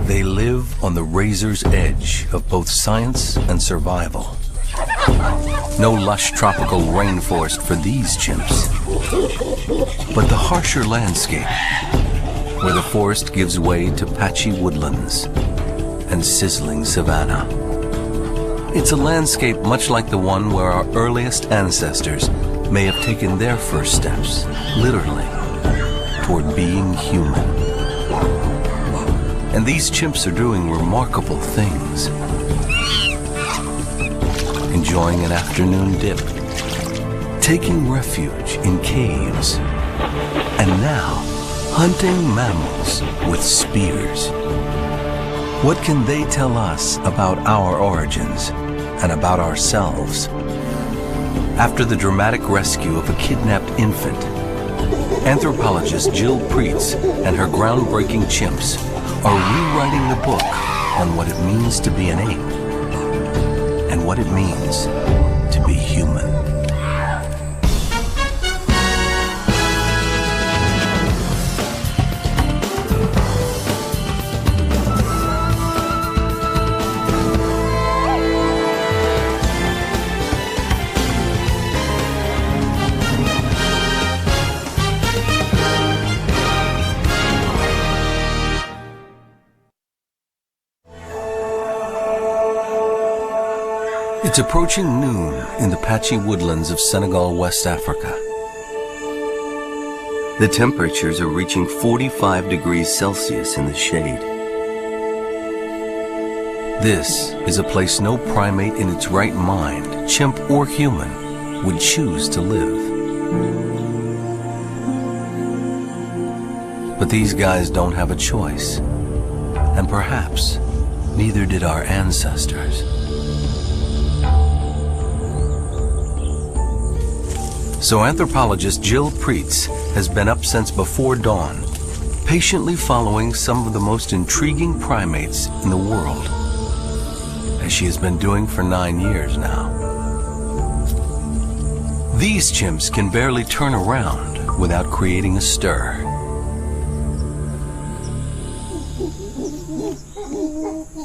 They live on the razor's edge of both science and survival. No lush tropical rainforest for these chimps, but the harsher landscape, where the forest gives way to patchy woodlands and sizzling savanna. It's a landscape much like the one where our earliest ancestors may have taken their first steps, literally, toward being human. And these chimps are doing remarkable things. Enjoying an afternoon dip, taking refuge in caves, and now hunting mammals with spears. What can they tell us about our origins and about ourselves? After the dramatic rescue of a kidnapped infant, anthropologist Jill Preetz and her groundbreaking chimps are rewriting the book on what it means to be an ape and what it means to be human. It's approaching noon in the patchy woodlands of Senegal, West Africa. The temperatures are reaching 45 degrees Celsius in the shade. This is a place no primate in its right mind, chimp or human, would choose to live. But these guys don't have a choice, and perhaps neither did our ancestors. So anthropologist Jill Preetz has been up since before dawn, patiently following some of the most intriguing primates in the world, as she has been doing for 9 years now. These chimps can barely turn around without creating a stir.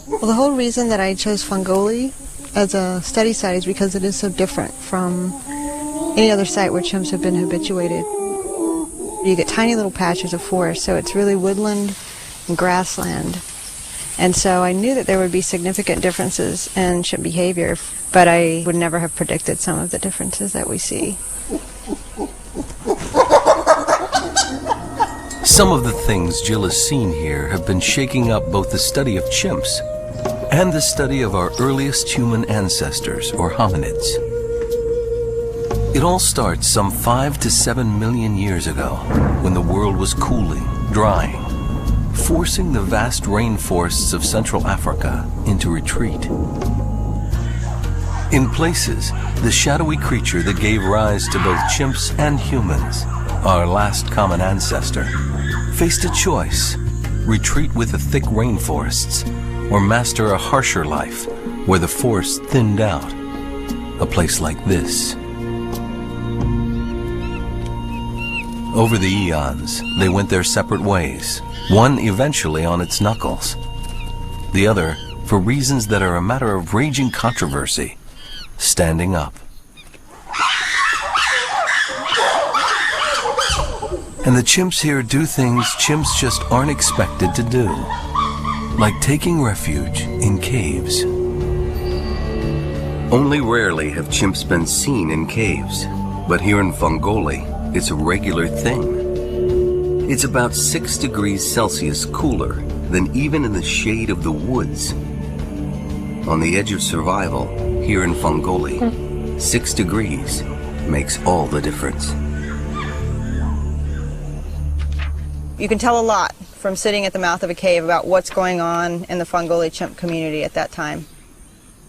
Well, the whole reason that I chose Fongoli as a study site is because it is so different from any other site where chimps have been habituated. You get tiny little patches of forest, so it's really woodland and grassland. And so I knew that there would be significant differences in chimp behavior, but I would never have predicted some of the differences that we see. Some of the things Jill has seen here have been shaking up both the study of chimps and the study of our earliest human ancestors, or hominids. It all starts some 5 to 7 million years ago, when the world was cooling, drying, forcing the vast rainforests of Central Africa into retreat. In places, the shadowy creature that gave rise to both chimps and humans, our last common ancestor, faced a choice: retreat with the thick rainforests, or master a harsher life where the forest thinned out, a place like this. Over the eons, they went their separate ways, one eventually on its knuckles, the other, for reasons that are a matter of raging controversy, standing up. And the chimps here do things chimps just aren't expected to do, like taking refuge in caves. Only rarely have chimps been seen in caves, but here in Fongoli, it's a regular thing. It's about 6 degrees Celsius cooler than even in the shade of the woods. On the edge of survival, here in Fongoli, 6 degrees makes all the difference. You can tell a lot from sitting at the mouth of a cave about what's going on in the Fongoli chimp community at that time.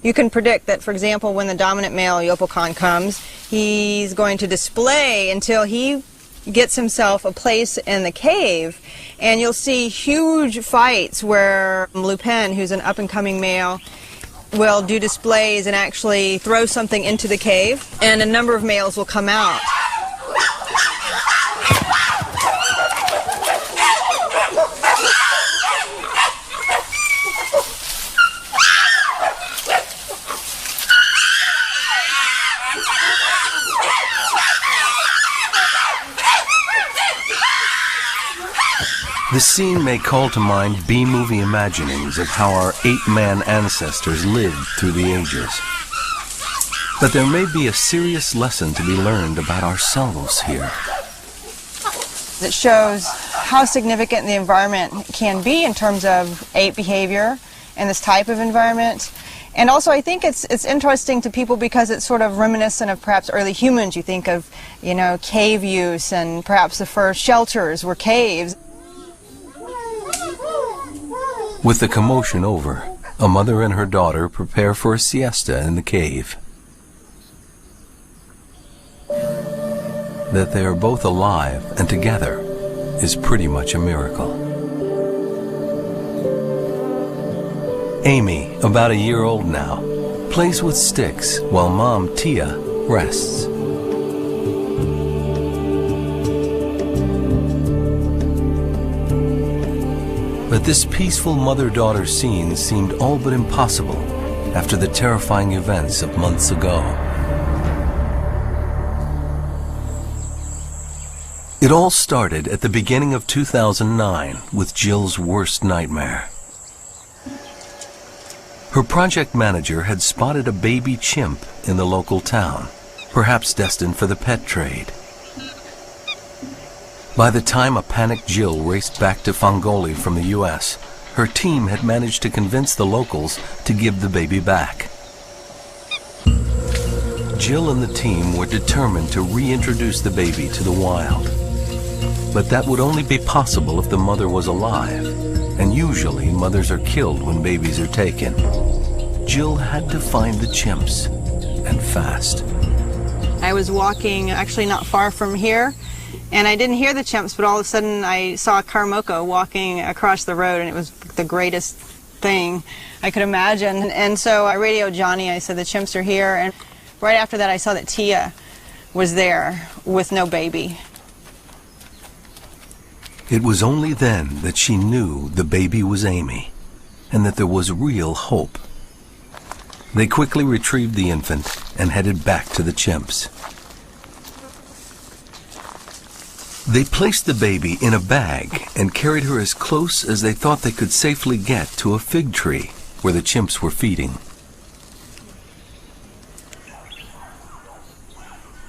You can predict that, for example, when the dominant male Yopokan comes, he's going to display until he gets himself a place in the cave, and you'll see huge fights where Lupin, who's an up-and-coming male, will do displays and actually throw something into the cave, and a number of males will come out. The scene may call to mind B-movie imaginings of how our ape-man ancestors lived through the ages. But there may be a serious lesson to be learned about ourselves here. It shows how significant the environment can be in terms of ape behavior and this type of environment. And also I think it's interesting to people because it's sort of reminiscent of perhaps early humans. You think of, cave use, and perhaps the first shelters were caves. With the commotion over, a mother and her daughter prepare for a siesta in the cave. That they are both alive and together is pretty much a miracle. Amy, about a year old now, plays with sticks while Mom, Tia, rests. But this peaceful mother-daughter scene seemed all but impossible after the terrifying events of months ago. It all started at the beginning of 2009 with Jill's worst nightmare. Her project manager had spotted a baby chimp in the local town, perhaps destined for the pet trade. By the time a panicked Jill raced back to Fangoli from the US, her team had managed to convince the locals to give the baby back. Jill and the team were determined to reintroduce the baby to the wild. But that would only be possible if the mother was alive, and usually mothers are killed when babies are taken. Jill had to find the chimps, and fast. I was walking actually not far from here, and I didn't hear the chimps, but all of a sudden I saw a Karamoko walking across the road, and it was the greatest thing I could imagine. And so I radioed Johnny. I said, the chimps are here. And right after that I saw that Tia was there with no baby. It was only then that she knew the baby was Amy, and that there was real hope. They quickly retrieved the infant and headed back to the chimps. They placed the baby in a bag and carried her as close as they thought they could safely get to a fig tree where the chimps were feeding.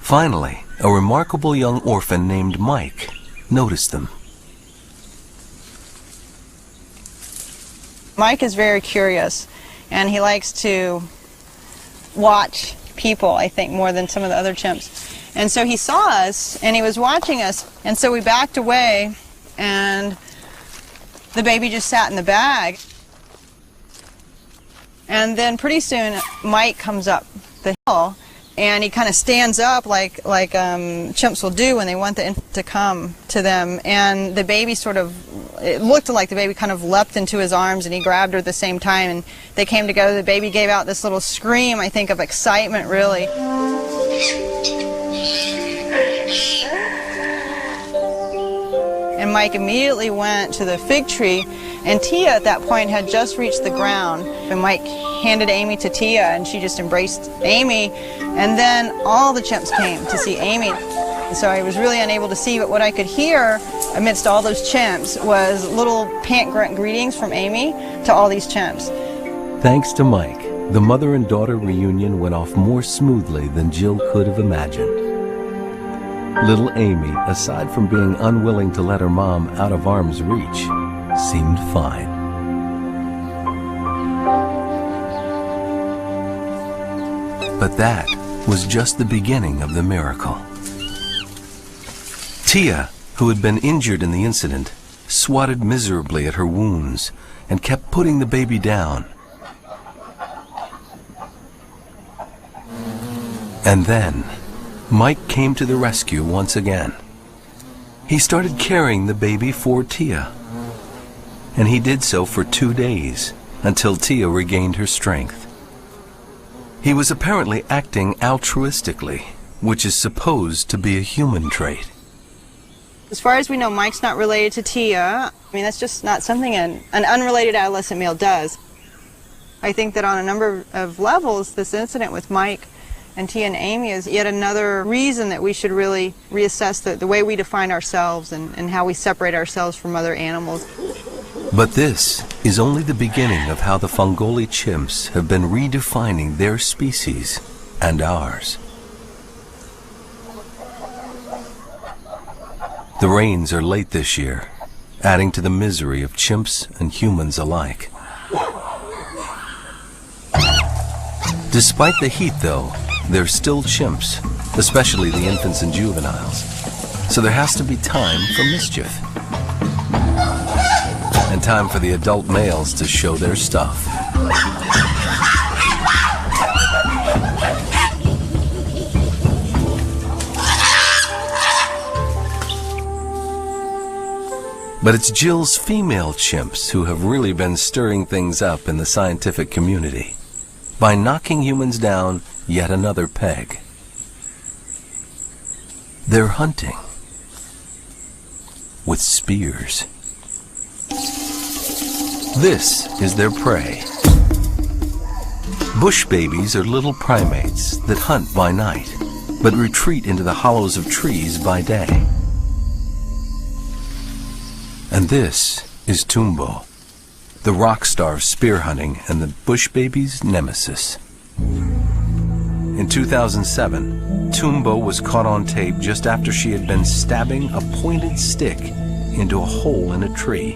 Finally, a remarkable young orphan named Mike noticed them. Mike is very curious, and he likes to watch people, I think, more than some of the other chimps. And so he saw us, and he was watching us, and so we backed away, and the baby just sat in the bag. And then pretty soon, Mike comes up the hill, and he kind of stands up like chimps will do when they want the infant to come to them. And the baby it looked like the baby kind of leapt into his arms, and he grabbed her at the same time, and they came together. The baby gave out this little scream, I think, of excitement, really. And Mike immediately went to the fig tree, and Tia at that point had just reached the ground. And Mike handed Amy to Tia, and she just embraced Amy. And then all the chimps came to see Amy. So I was really unable to see, but what I could hear amidst all those chimps was little pant grunt greetings from Amy to all these chimps. Thanks to Mike, the mother and daughter reunion went off more smoothly than Jill could have imagined. Little Amy, aside from being unwilling to let her mom out of arm's reach, seemed fine. But that was just the beginning of the miracle. Tia, who had been injured in the incident, swatted miserably at her wounds and kept putting the baby down. And then, Mike came to the rescue once again. He started carrying the baby for Tia, and he did so for 2 days until Tia regained her strength. He was apparently acting altruistically, which is supposed to be a human trait. As far as we know, Mike's not related to Tia. I mean, that's just not something an unrelated adolescent male does. I think that on a number of levels, this incident with Mike And Tia and Amy is yet another reason that we should really reassess the way we define ourselves and how we separate ourselves from other animals. But this is only the beginning of how the Fongoli chimps have been redefining their species and ours. The rains are late this year, adding to the misery of chimps and humans alike. Despite the heat, though, they're still chimps, especially the infants and juveniles. So there has to be time for mischief. And time for the adult males to show their stuff. But it's Jill's female chimps who have really been stirring things up in the scientific community by knocking humans down yet another peg. They're hunting with spears. This is their prey. Bush babies are little primates that hunt by night, but retreat into the hollows of trees by day. And this is Tumbo, the rock star of spear hunting and the bush baby's nemesis. In 2007, Tumbo was caught on tape just after she had been stabbing a pointed stick into a hole in a tree.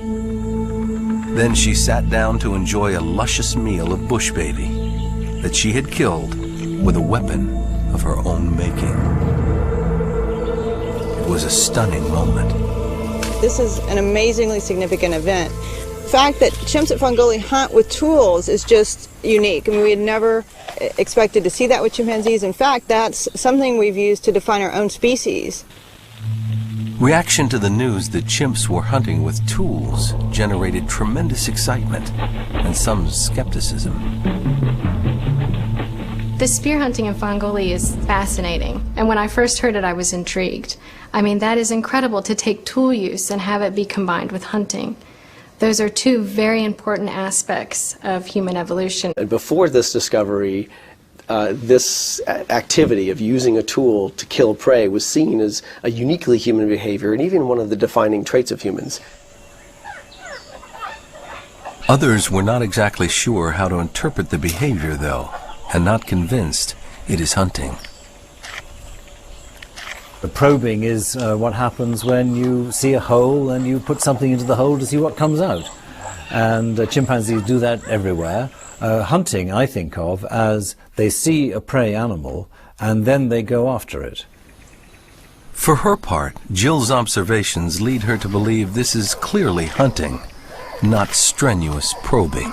Then she sat down to enjoy a luscious meal of bush baby that she had killed with a weapon of her own making. It was a stunning moment. This is an amazingly significant event. The fact that chimps at Fongoli hunt with tools is just unique. I mean, we had never expected to see that with chimpanzees. In fact, that's something we've used to define our own species. Reaction to the news that chimps were hunting with tools generated tremendous excitement and some skepticism. The spear hunting in Fongoli is fascinating, and when I first heard it, I was intrigued. I mean, that is incredible to take tool use and have it be combined with hunting. Those are two very important aspects of human evolution. And before this discovery, this activity of using a tool to kill prey was seen as a uniquely human behavior and even one of the defining traits of humans. Others were not exactly sure how to interpret the behavior, though, and not convinced it is hunting. The probing is what happens when you see a hole and you put something into the hole to see what comes out. And chimpanzees do that everywhere. Hunting, I think of as they see a prey animal and then they go after it. For her part, Jill's observations lead her to believe this is clearly hunting, not strenuous probing.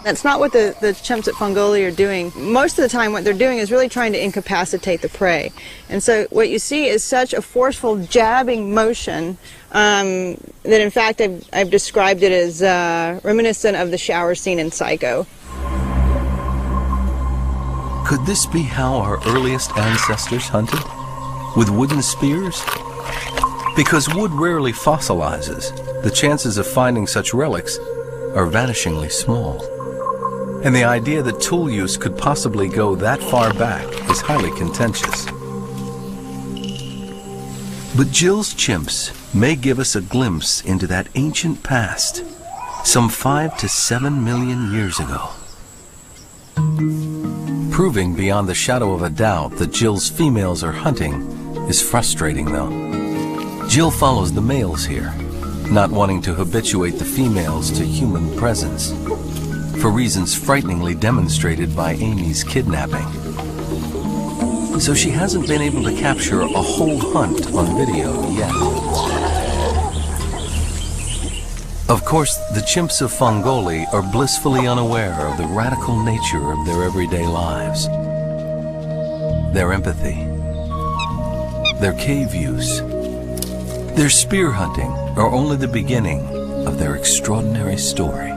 That's not what the chimps at Fongoli are doing. Most of the time what they're doing is really trying to incapacitate the prey. And so what you see is such a forceful jabbing motion that in fact I've described it as reminiscent of the shower scene in Psycho. Could this be how our earliest ancestors hunted? With wooden spears? Because wood rarely fossilizes, the chances of finding such relics are vanishingly small. And the idea that tool use could possibly go that far back is highly contentious. But Jill's chimps may give us a glimpse into that ancient past, some 5 to 7 million years ago. Proving beyond the shadow of a doubt that Jill's females are hunting is frustrating, though. Jill follows the males here, not wanting to habituate the females to human presence, for reasons frighteningly demonstrated by Amy's kidnapping. So she hasn't been able to capture a whole hunt on video yet. Of course, the chimps of Fongoli are blissfully unaware of the radical nature of their everyday lives. Their empathy, their cave use, their spear hunting are only the beginning of their extraordinary story.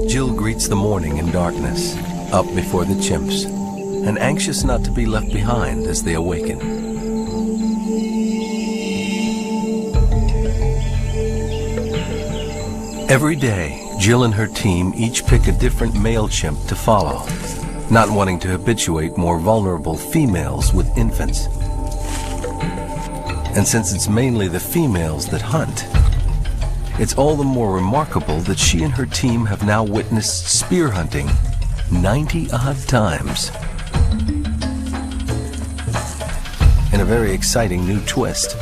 Jill greets the morning in darkness, up before the chimps, and anxious not to be left behind as they awaken. Every day, Jill and her team each pick a different male chimp to follow, not wanting to habituate more vulnerable females with infants. And since it's mainly the females that hunt, it's all the more remarkable that she and her team have now witnessed spear hunting 90-odd times. In a very exciting new twist,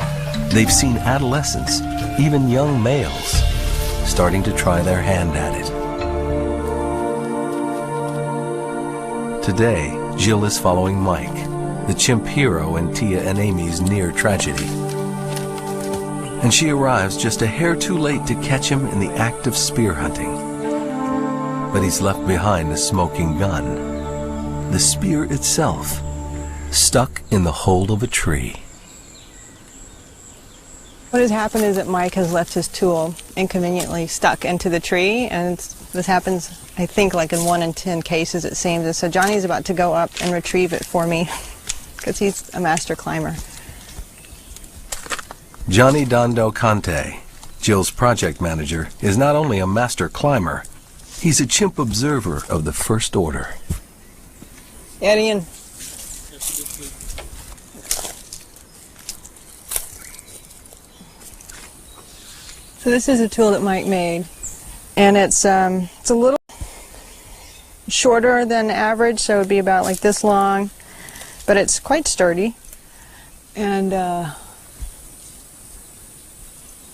they've seen adolescents, even young males, starting to try their hand at it. Today, Jill is following Mike, the chimp hero in Tia and Amy's near tragedy. And she arrives just a hair too late to catch him in the act of spear hunting. But he's left behind a smoking gun, the spear itself, stuck in the hole of a tree. What has happened is that Mike has left his tool inconveniently stuck into the tree, and this happens, I think, like in 1 in 10 cases, it seems. And so Johnny's about to go up and retrieve it for me, because he's a master climber. Johnny Dondo Conte, Jill's project manager, is not only a master climber, he's a chimp observer of the first order. Eddie. So this is a tool that Mike made, and it's a little shorter than average, so it would be about like this long, but it's quite sturdy. And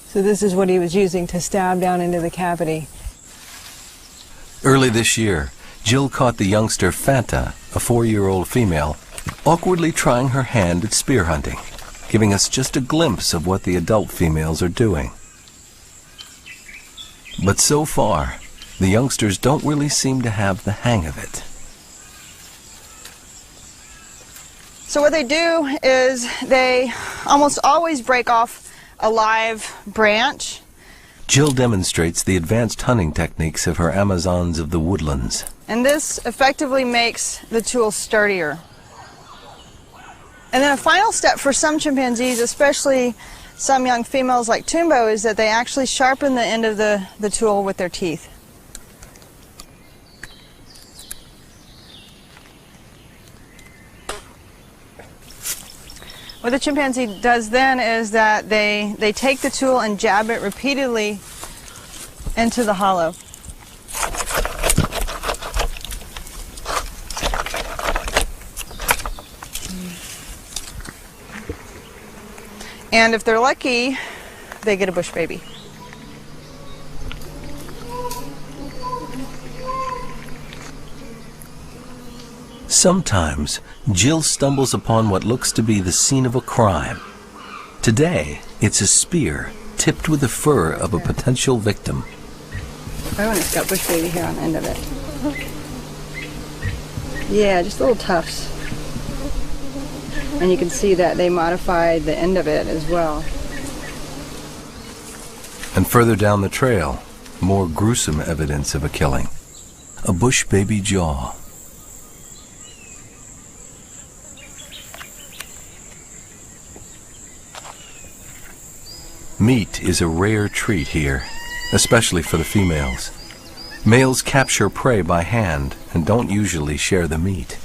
so this is what he was using to stab down into the cavity. Early this year, Jill caught the youngster Fanta, a 4-year-old female, awkwardly trying her hand at spear hunting, giving us just a glimpse of what the adult females are doing. But so far, the youngsters don't really seem to have the hang of it. So what they do is they almost always break off a live branch. Jill demonstrates the advanced hunting techniques of her Amazons of the woodlands. And this effectively makes the tool sturdier. And then a final step for some chimpanzees, especially some young females like Tumbo, is that they actually sharpen the end of the tool with their teeth. What the chimpanzee does then is that they take the tool and jab it repeatedly into the hollow. And if they're lucky, they get a bush baby. Sometimes, Jill stumbles upon what looks to be the scene of a crime. Today, it's a spear tipped with the fur of a potential victim. Oh, and it's got bush baby hair on the end of it. Yeah, just little tufts. And you can see that they modified the end of it as well. And further down the trail, more gruesome evidence of a killing. A bush baby jaw. Meat is a rare treat here, especially for the females. Males capture prey by hand and don't usually share the meat.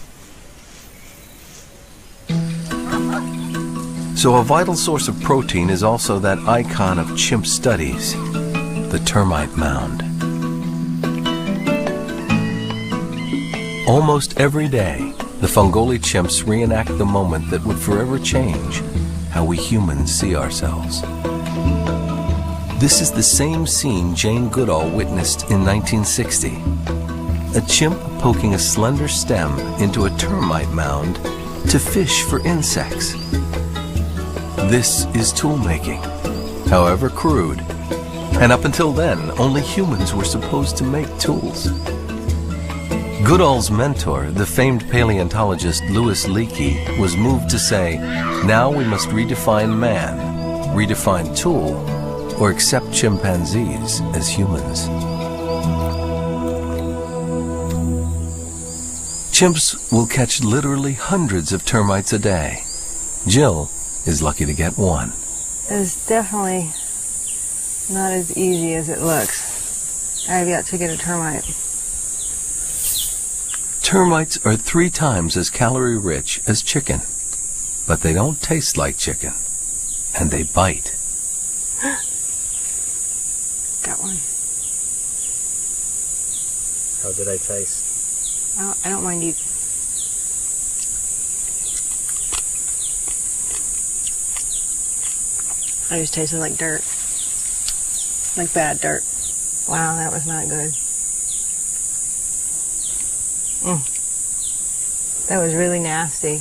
So a vital source of protein is also that icon of chimp studies, the termite mound. Almost every day, the Fungoli chimps reenact the moment that would forever change how we humans see ourselves. This is the same scene Jane Goodall witnessed in 1960. A chimp poking a slender stem into a termite mound to fish for insects. This is tool making, however crude. And up until then, only humans were supposed to make tools. Goodall's mentor, the famed paleontologist Louis Leakey, was moved to say, now we must redefine man, redefine tool, or accept chimpanzees as humans. Chimps will catch literally hundreds of termites a day. Jill is lucky to get one. It's definitely not as easy as it looks. I've yet to get a termite. Termites are 3 times as calorie-rich as chicken, but they don't taste like chicken, and they bite. Got one. How did I taste? Oh, I don't mind eating. I just tasted like dirt. Like bad dirt. Wow, that was not good. That was really nasty.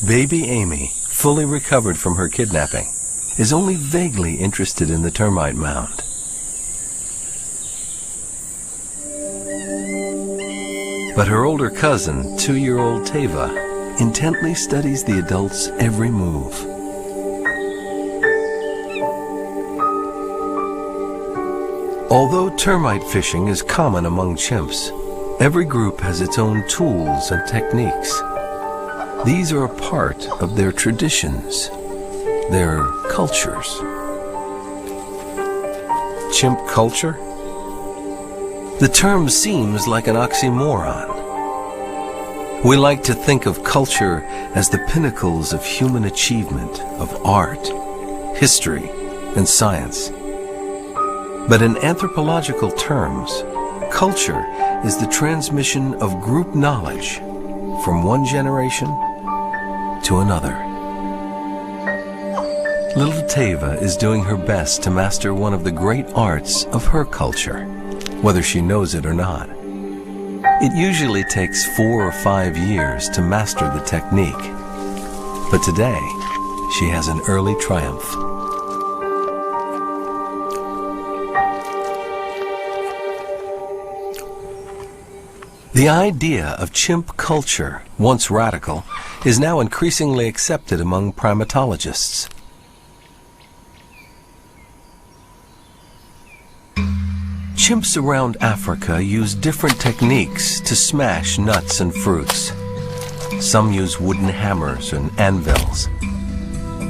Baby Amy, fully recovered from her kidnapping, is only vaguely interested in the termite mound. But her older cousin, 2-year-old Tava, intently studies the adults' every move. Although termite fishing is common among chimps, every group has its own tools and techniques. These are a part of their traditions, their cultures. Chimp culture? The term seems like an oxymoron. We like to think of culture as the pinnacles of human achievement, of art, history, and science. But in anthropological terms, culture is the transmission of group knowledge from one generation to another. Little Tava is doing her best to master one of the great arts of her culture, whether she knows it or not. It usually takes 4 or 5 years to master the technique, but today she has an early triumph. The idea of chimp culture, once radical, is now increasingly accepted among primatologists. Chimps around Africa use different techniques to smash nuts and fruits. Some use wooden hammers and anvils,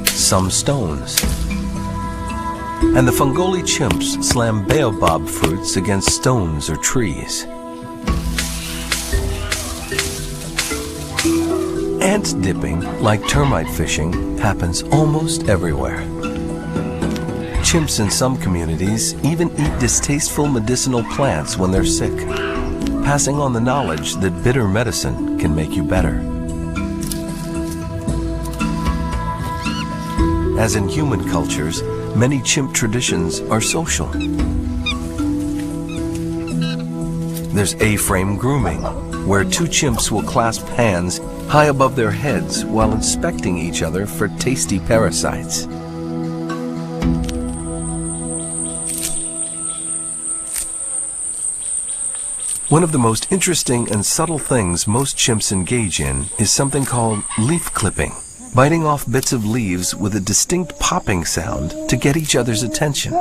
some stones. And the Fungoli chimps slam baobab fruits against stones or trees. Ant dipping, like termite fishing, happens almost everywhere. Chimps in some communities even eat distasteful medicinal plants when they're sick, passing on the knowledge that bitter medicine can make you better. As in human cultures, many chimp traditions are social. There's A-frame grooming, where 2 chimps will clasp hands high above their heads while inspecting each other for tasty parasites. One of the most interesting and subtle things most chimps engage in is something called leaf clipping, biting off bits of leaves with a distinct popping sound to get each other's attention.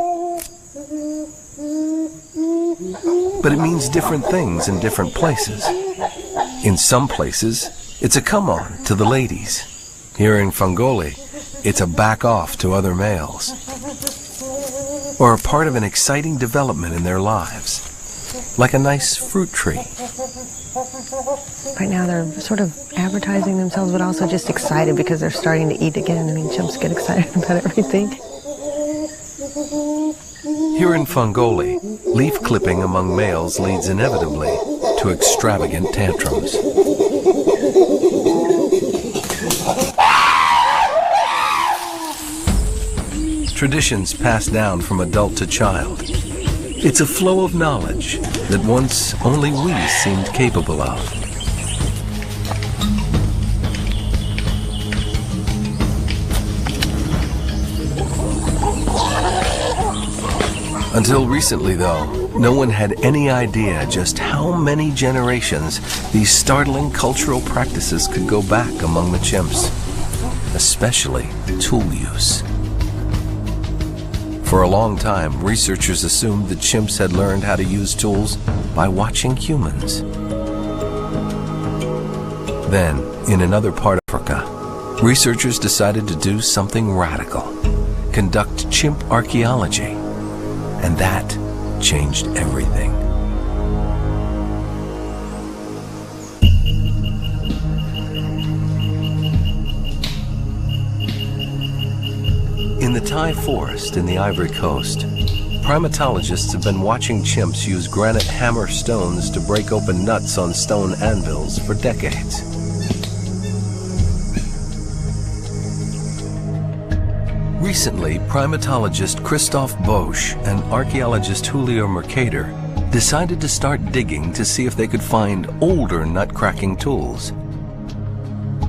But it means different things in different places. In some places, it's a come-on to the ladies. Here in Fungoli, it's a back-off to other males. Or a part of an exciting development in their lives, like a nice fruit tree. Right now they're sort of advertising themselves, but also just excited because they're starting to eat again. I mean, chimps get excited about everything. Here in Fungoli, leaf clipping among males leads inevitably to extravagant tantrums. Traditions passed down from adult to child. It's a flow of knowledge that once only we seemed capable of. Until recently, though, no one had any idea just how many generations these startling cultural practices could go back among the chimps, especially tool use. For a long time, researchers assumed that chimps had learned how to use tools by watching humans. Then, in another part of Africa, researchers decided to do something radical. conduct chimp archaeology, and that changed everything. In the Thai forest in the Ivory Coast, primatologists have been watching chimps use granite hammer stones to break open nuts on stone anvils for decades. Recently, primatologist Christophe Bosch and archaeologist Julio Mercader decided to start digging to see if they could find older nut-cracking tools.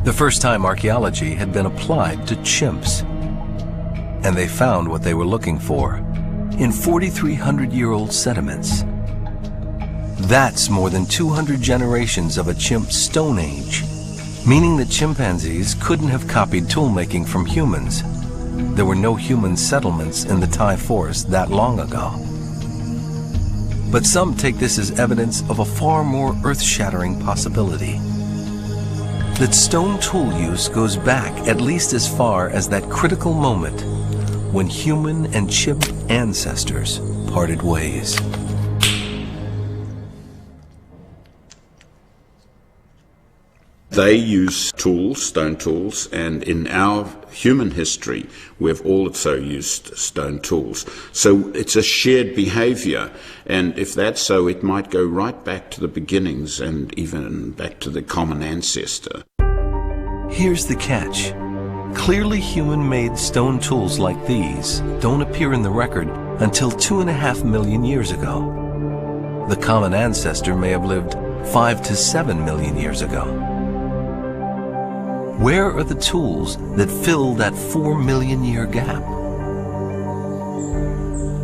The first time archaeology had been applied to chimps, and they found what they were looking for in 4,300-year-old sediments. That's more than 200 generations of a chimp stone age, meaning that chimpanzees couldn't have copied toolmaking from humans. There were no human settlements in the Thai forest that long ago. But some take this as evidence of a far more earth-shattering possibility. That stone tool use goes back at least as far as that critical moment when human and chimp ancestors parted ways. They use tools, stone tools, and in our human history, we've also used stone tools. So it's a shared behavior, and if that's so, it might go right back to the beginnings and even back to the common ancestor. Here's the catch. Clearly human-made stone tools like these don't appear in the record until 2.5 million years ago. The common ancestor may have lived 5 to 7 million years ago. Where are the tools that fill that 4 million year gap?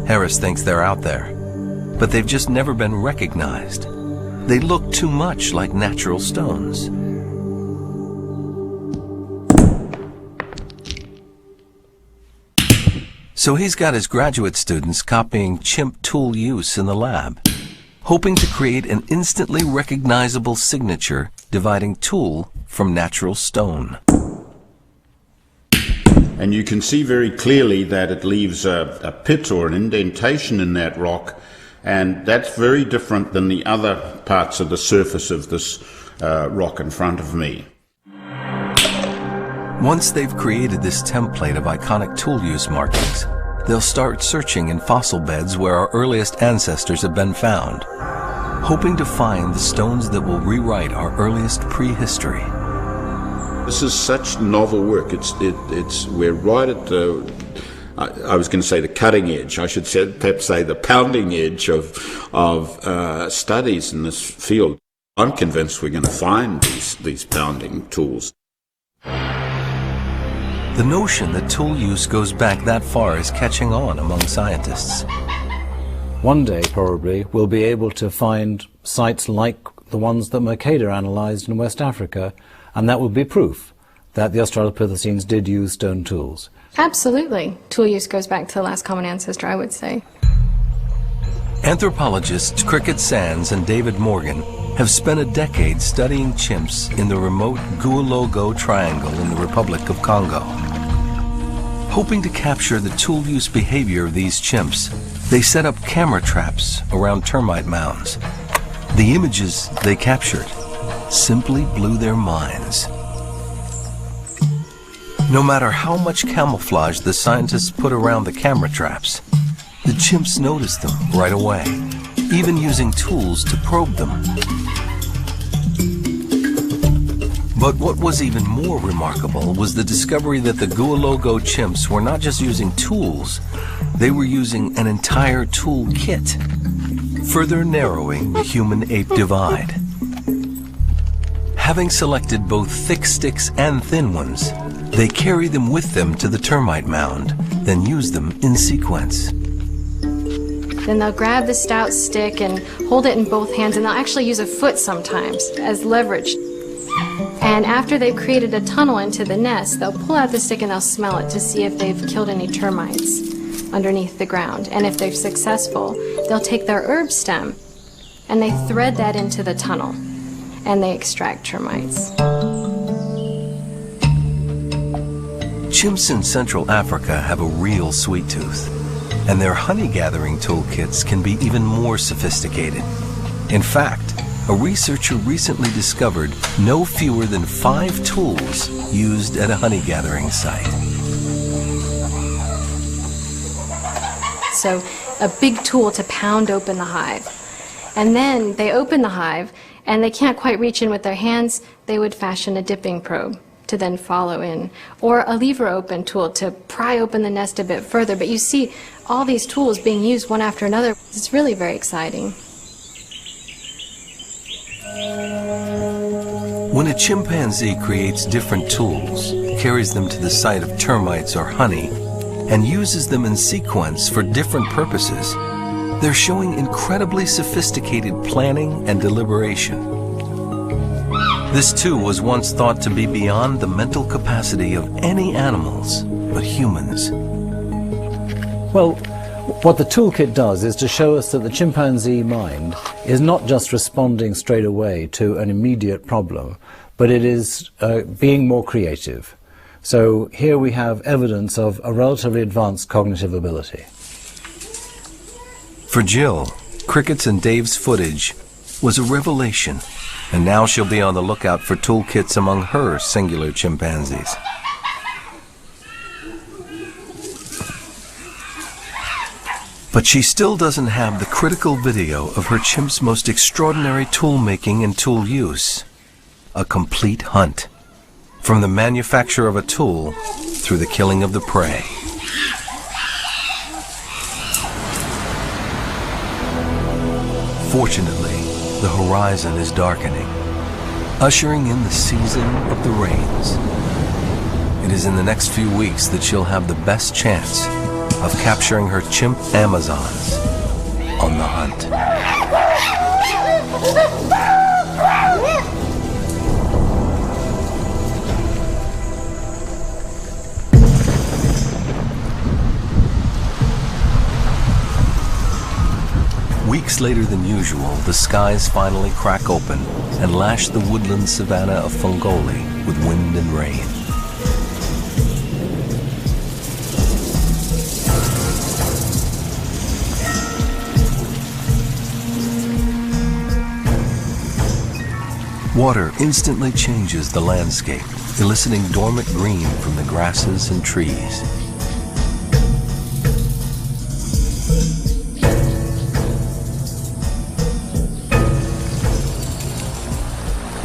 Harris thinks they're out there, but they've just never been recognized. They look too much like natural stones. So he's got his graduate students copying chimp tool use in the lab, hoping to create an instantly recognizable signature dividing tool from natural stone. And you can see very clearly that it leaves a pit or an indentation in that rock, and that's very different than the other parts of the surface of this rock in front of me. Once they've created this template of iconic tool use markings, they'll start searching in fossil beds where our earliest ancestors have been found, hoping to find the stones that will rewrite our earliest prehistory. This is such novel work. We're right at the, I was going to say the cutting edge. I should perhaps say the pounding edge of studies in this field. I'm convinced we're going to find these pounding tools. The notion that tool use goes back that far is catching on among scientists. One day, probably, we'll be able to find sites like the ones that Mercader analysed in West Africa, and that will be proof that the Australopithecines did use stone tools. Absolutely. Tool use goes back to the last common ancestor, I would say. Anthropologists Cricket Sands and David Morgan have spent a decade studying chimps in the remote Guologo Triangle in the Republic of Congo. Hoping to capture the tool use behavior of these chimps, they set up camera traps around termite mounds. The images they captured simply blew their minds. No matter how much camouflage the scientists put around the camera traps, the chimps noticed them right away, even using tools to probe them. But what was even more remarkable was the discovery that the Guologo chimps were not just using tools, they were using an entire tool kit, further narrowing the human-ape divide. Having selected both thick sticks and thin ones, they carry them with them to the termite mound, then use them in sequence. Then they'll grab the stout stick and hold it in both hands, and they'll actually use a foot sometimes as leverage. And after they've created a tunnel into the nest, they'll pull out the stick and they'll smell it to see if they've killed any termites underneath the ground. And if they're successful, they'll take their herb stem and they thread that into the tunnel and they extract termites. chimps in Central Africa have a real sweet tooth, and their honey-gathering toolkits can be even more sophisticated. In fact, a researcher recently discovered no fewer than 5 tools used at a honey-gathering site. So a big tool to pound open the hive. And then they open the hive, and they can't quite reach in with their hands. They would fashion a dipping probe to then follow in, or a lever open tool to pry open the nest a bit further. But you see all these tools being used one after another. It's really very exciting. When a chimpanzee creates different tools, carries them to the site of termites or honey, and uses them in sequence for different purposes, they're showing incredibly sophisticated planning and deliberation. This too was once thought to be beyond the mental capacity of any animals but humans. Well, what the toolkit does is to show us that the chimpanzee mind is not just responding straight away to an immediate problem, but it is being more creative. So here we have evidence of a relatively advanced cognitive ability. For Jill, Cricket's and Dave's footage was a revelation, and now she'll be on the lookout for toolkits among her singular chimpanzees. But she still doesn't have the critical video of her chimp's most extraordinary tool making and tool use. A complete hunt. From the manufacture of a tool through the killing of the prey. Fortunately, the horizon is darkening, ushering in the season of the rains. It is in the next few weeks that she'll have the best chance of capturing her chimp Amazons on the hunt. Weeks later than usual, the skies finally crack open and lash the woodland savanna of Fongoli with wind and rain. Water instantly changes the landscape, eliciting dormant green from the grasses and trees.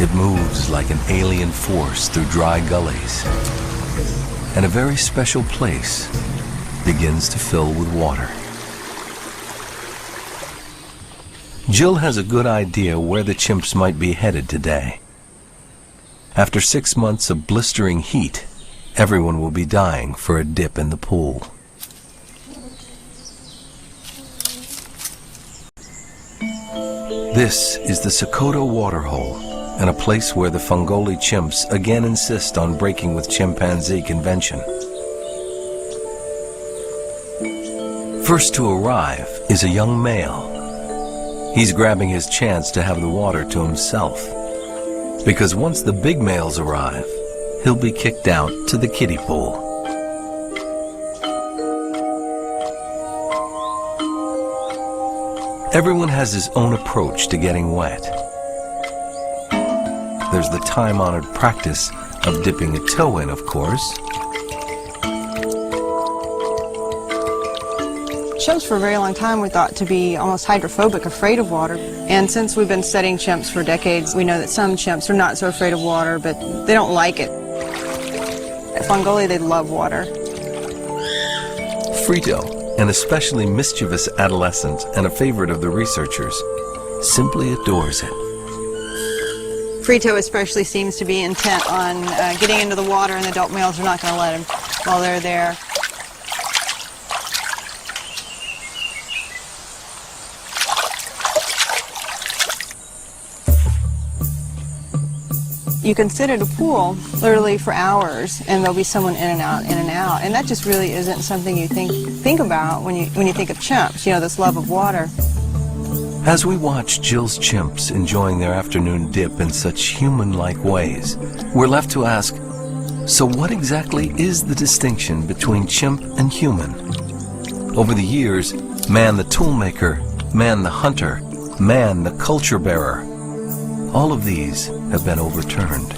It moves like an alien force through dry gullies, and a very special place begins to fill with water. Jill has a good idea where the chimps might be headed today. After 6 months of blistering heat, everyone will be dying for a dip in the pool. This is the Sokoto waterhole, and a place where the Fongoli chimps again insist on breaking with chimpanzee convention. First to arrive is a young male. He's grabbing his chance to have the water to himself, because once the big males arrive, he'll be kicked out to the kiddie pool. Everyone has his own approach to getting wet. There's the time-honored practice of dipping a toe in, of course. Chimps for a very long time were thought to be almost hydrophobic, afraid of water. And since we've been studying chimps for decades, we know that some chimps are not so afraid of water, but they don't like it. At Fongoli, they love water. Frito, an especially mischievous adolescent and a favorite of the researchers, simply adores it. Frito especially seems to be intent on getting into the water, and the adult males are not going to let him while they're there. You can sit at a pool literally for hours, and there'll be someone in and out, and that just really isn't something you think about when you think of chimps. You know, this love of water. As we watch Jill's chimps enjoying their afternoon dip in such human-like ways, we're left to ask, So what exactly is the distinction between chimp and human? Over the years, man the toolmaker, man the hunter, man the culture bearer, all of these have been overturned.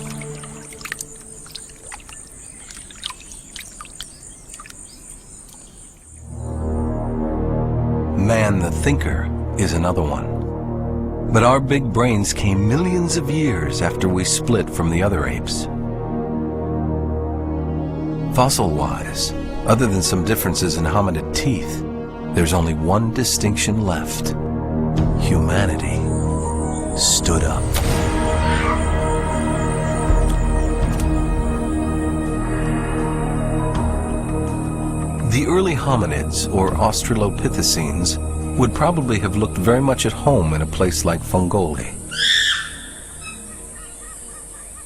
Man the thinker is another one. But our big brains came millions of years after we split from the other apes. Fossil-wise, other than some differences in hominid teeth, there's only one distinction left. Humanity stood up. The early hominids, or Australopithecines, would probably have looked very much at home in a place like Fongoli.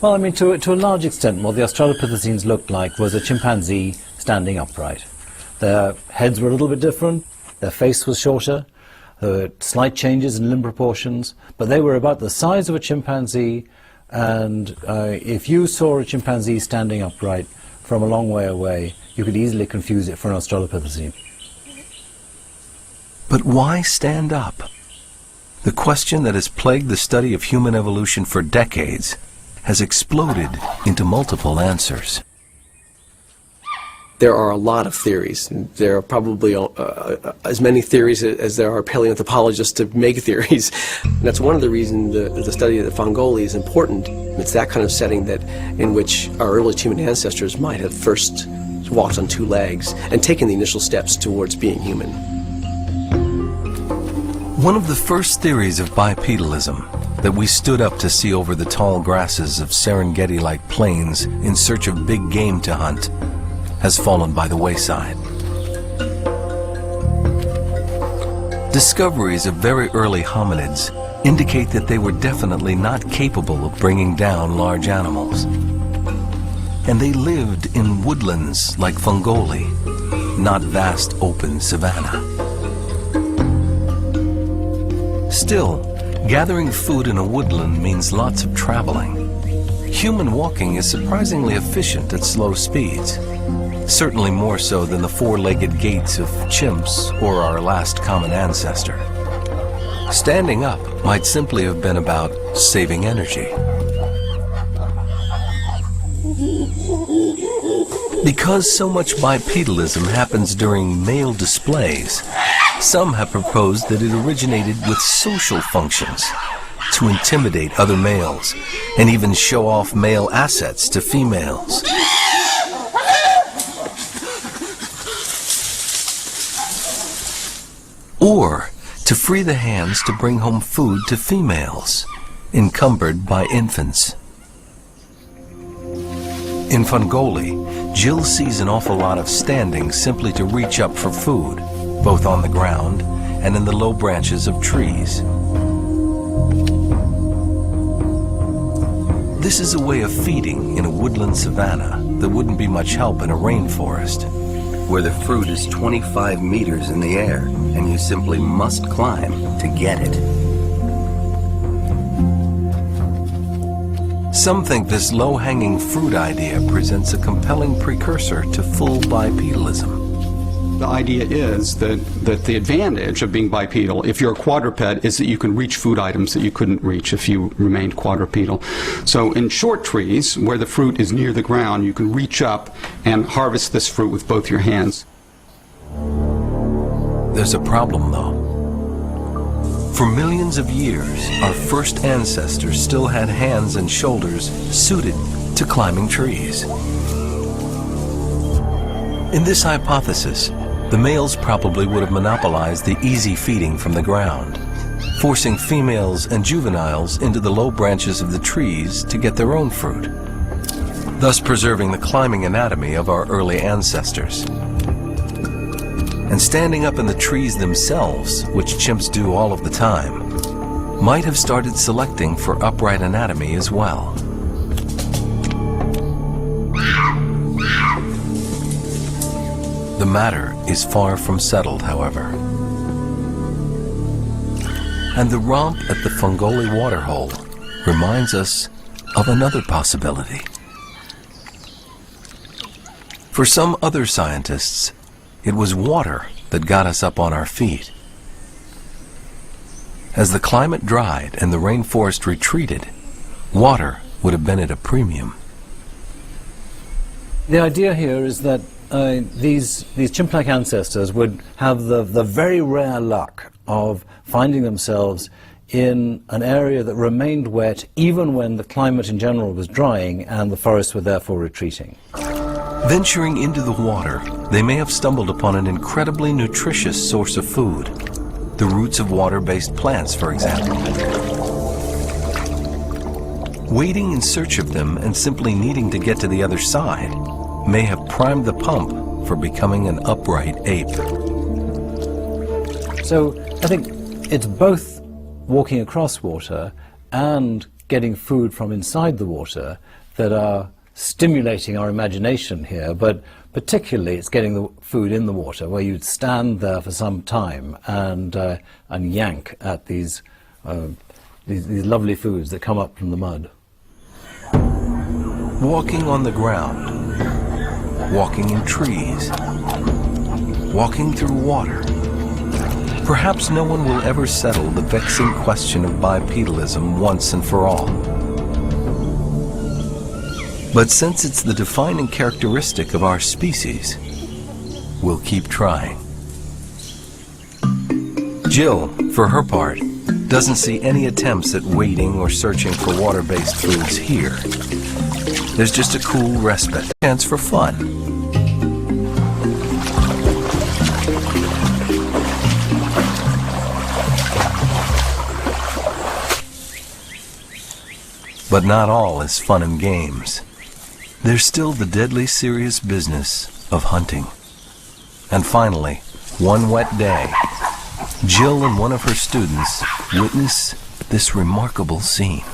Well, I mean, to a large extent, what the Australopithecines looked like was a chimpanzee standing upright. Their heads were a little bit different, their face was shorter, there were slight changes in limb proportions, but they were about the size of a chimpanzee, and if you saw a chimpanzee standing upright from a long way away, you could easily confuse it for an Australopithecine. But why stand up? The question that has plagued the study of human evolution for decades has exploded into multiple answers. There are a lot of theories. There are probably as many theories as there are paleoanthropologists to make theories. And that's one of the reasons the study of the Fongoli is important. It's that kind of setting in which our earliest human ancestors might have first walked on two legs and taken the initial steps towards being human. One of the first theories of bipedalism, that we stood up to see over the tall grasses of Serengeti-like plains in search of big game to hunt, has fallen by the wayside. Discoveries of very early hominids indicate that they were definitely not capable of bringing down large animals. And they lived in woodlands like Fongoli, not vast open savanna. Still, gathering food in a woodland means lots of traveling. Human walking is surprisingly efficient at slow speeds, certainly more so than the four-legged gaits of chimps or our last common ancestor. Standing up might simply have been about saving energy. Because so much bipedalism happens during male displays, some have proposed that it originated with social functions, to intimidate other males and even show off male assets to females. Or to free the hands to bring home food to females, encumbered by infants. In Fongoli, Jill sees an awful lot of standing simply to reach up for food, both on the ground and in the low branches of trees. This is a way of feeding in a woodland savanna that wouldn't be much help in a rainforest, where the fruit is 25 meters in the air and you simply must climb to get it. Some think this low-hanging fruit idea presents a compelling precursor to full bipedalism. The idea is that the advantage of being bipedal, if you're a quadruped, is that you can reach food items that you couldn't reach if you remained quadrupedal. So in short trees, where the fruit is near the ground, you can reach up and harvest this fruit with both your hands. There's a problem, though. For millions of years, our first ancestors still had hands and shoulders suited to climbing trees. In this hypothesis, the males probably would have monopolized the easy feeding from the ground, forcing females and juveniles into the low branches of the trees to get their own fruit, thus preserving the climbing anatomy of our early ancestors. And standing up in the trees themselves, which chimps do all of the time, might have started selecting for upright anatomy as well. The matter is far from settled, however. And the romp at the Fongoli waterhole reminds us of another possibility. For some other scientists, it was water that got us up on our feet. As the climate dried and the rainforest retreated, water would have been at a premium. The idea here is that these chimp-like ancestors would have the very rare luck of finding themselves in an area that remained wet even when the climate in general was drying and the forests were therefore retreating. Venturing into the water, they may have stumbled upon an incredibly nutritious source of food. The roots of water-based plants, for example. Waiting in search of them and simply needing to get to the other side may have primed the pump for becoming an upright ape. So I think it's both walking across water and getting food from inside the water that are stimulating our imagination here, but particularly it's getting the food in the water, where you'd stand there for some time and yank at these lovely foods that come up from the mud. Walking on the ground, walking in trees, walking through water. Perhaps no one will ever settle the vexing question of bipedalism once and for all. But since it's the defining characteristic of our species, we'll keep trying. Jill, for her part, doesn't see any attempts at waiting or searching for water-based foods here. There's just a cool respite, chance for fun. But not all is fun and games. There's still the deadly serious business of hunting. And finally, one wet day, Jill and one of her students witness this remarkable scene.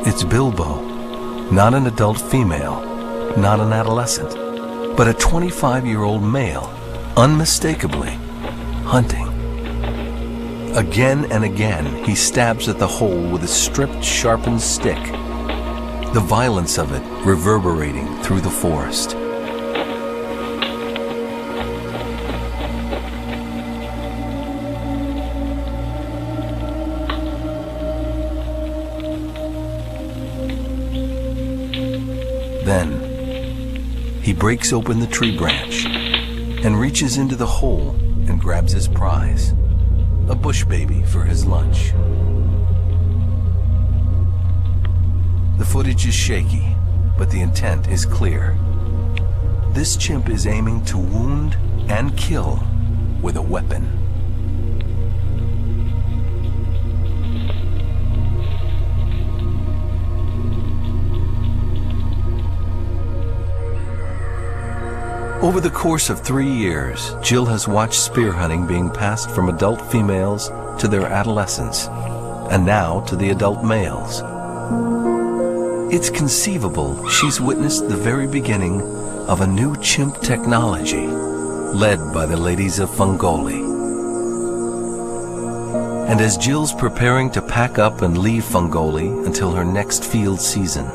It's Bilbo, not an adult female, not an adolescent, but a 25-year-old male, unmistakably hunting. Again and again, he stabs at the hole with a stripped, sharpened stick, the violence of it reverberating through the forest. Then, he breaks open the tree branch and reaches into the hole and grabs his prize, a bush baby for his lunch. The footage is shaky, but the intent is clear. This chimp is aiming to wound and kill with a weapon. Over the course of 3 years, Jill has watched spear hunting being passed from adult females to their adolescents, and now to the adult males. It's conceivable she's witnessed the very beginning of a new chimp technology, led by the ladies of Fungoli. And as Jill's preparing to pack up and leave Fungoli until her next field season,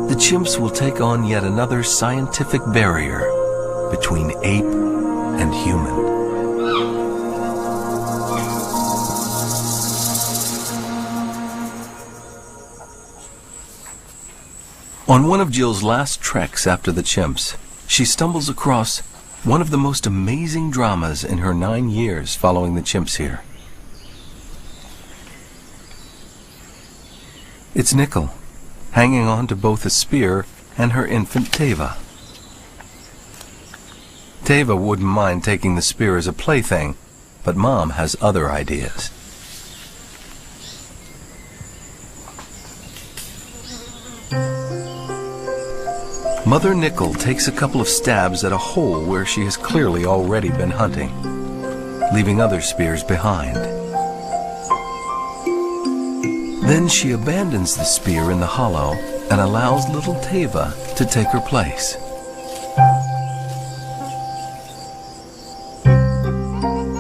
the chimps will take on yet another scientific barrier between ape and human. On one of Jill's last treks after the chimps, she stumbles across one of the most amazing dramas in her 9 years following the chimps here. It's Nickel, hanging on to both a spear and her infant Teva. Teva wouldn't mind taking the spear as a plaything, but Mom has other ideas. Mother Nickel takes a couple of stabs at a hole where she has clearly already been hunting, leaving other spears behind. Then she abandons the spear in the hollow and allows little Teva to take her place.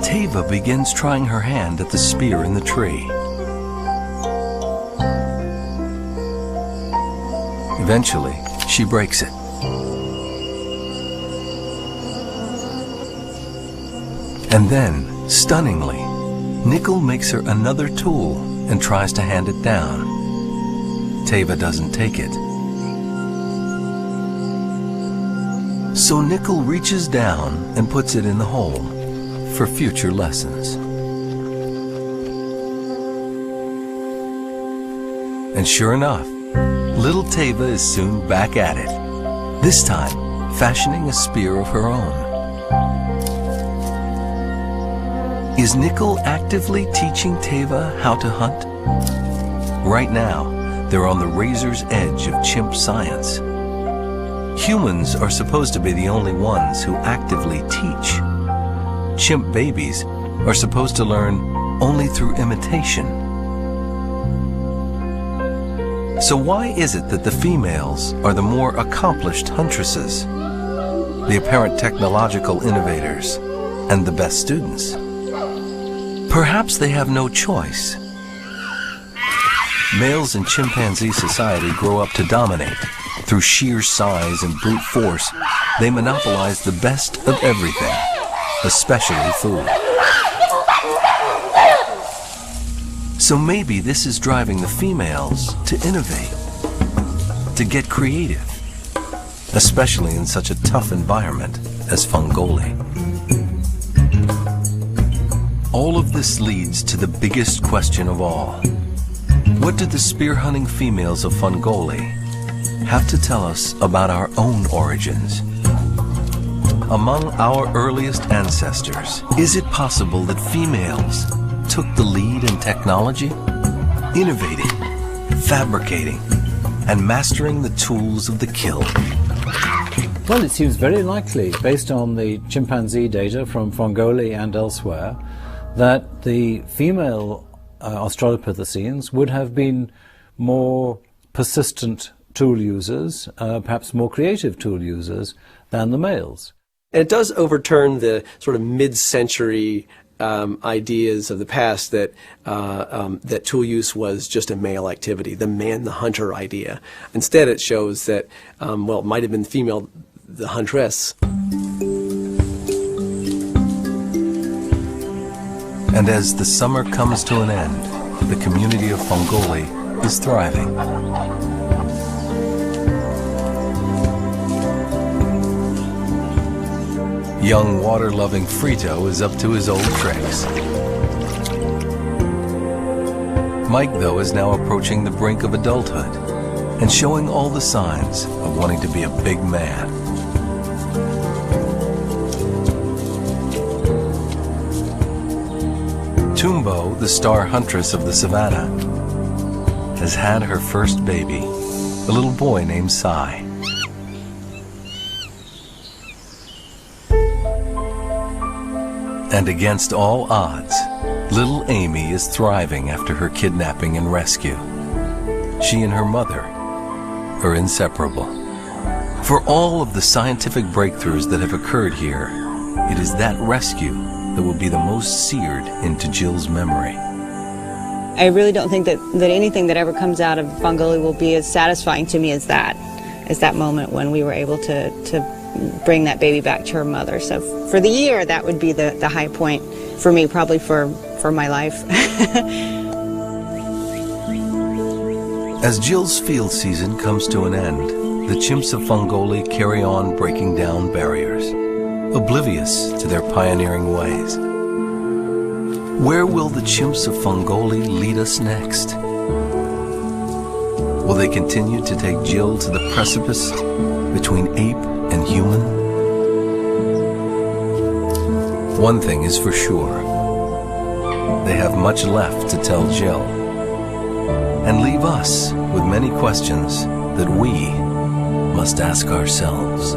Teva Teva begins trying her hand at the spear in the tree. Eventually, she breaks it. And then, stunningly, Nickel makes her another tool and tries to hand it down. Teva doesn't take it. So Nickel reaches down and puts it in the hole for future lessons. And sure enough, little Teva is soon back at it, this time fashioning a spear of her own. Is Nickel actively teaching Teva how to hunt? Right now, they're on the razor's edge of chimp science. Humans are supposed to be the only ones who actively teach. Chimp babies are supposed to learn only through imitation. So why is it that the females are the more accomplished huntresses, the apparent technological innovators, and the best students? Perhaps they have no choice. Males in chimpanzee society grow up to dominate. Through sheer size and brute force, they monopolize the best of everything, especially food. So maybe this is driving the females to innovate, to get creative, especially in such a tough environment as Fungoli. All of this leads to the biggest question of all. What did the spear-hunting females of Fungoli have to tell us about our own origins? Among our earliest ancestors, is it possible that females took the lead in technology, innovating, fabricating, and mastering the tools of the kill? Well, it seems very likely, based on the chimpanzee data from Fungoli and elsewhere, that the female Australopithecines would have been more persistent tool users, perhaps more creative tool users than the males. And it does overturn the sort of mid-century ideas of the past that that tool use was just a male activity, the man, the hunter idea. Instead, it shows that, well, it might have been female, the huntress. And as the summer comes to an end, the community of Fungoli is thriving. Young water-loving Frito is up to his old tricks. Mike, though, is now approaching the brink of adulthood and showing all the signs of wanting to be a big man. Tumbo, the star huntress of the savannah, has had her first baby, a little boy named Sai. And against all odds, little Amy is thriving after her kidnapping and rescue. She and her mother are inseparable. For all of the scientific breakthroughs that have occurred here, it is that rescue that will be the most seared into Jill's memory. I really don't think that anything that ever comes out of Fungoli will be as satisfying to me as that moment when we were able to bring that baby back to her mother. So for the year, that would be the high point for me, probably for my life. As Jill's field season comes to an end, the chimps of Fungoli carry on breaking down barriers, oblivious to their pioneering ways. Where will the chimps of Fungoli lead us next? Will they continue to take Jill to the precipice between ape and human? One thing is for sure. They have much left to tell Jill, and leave us with many questions that we must ask ourselves.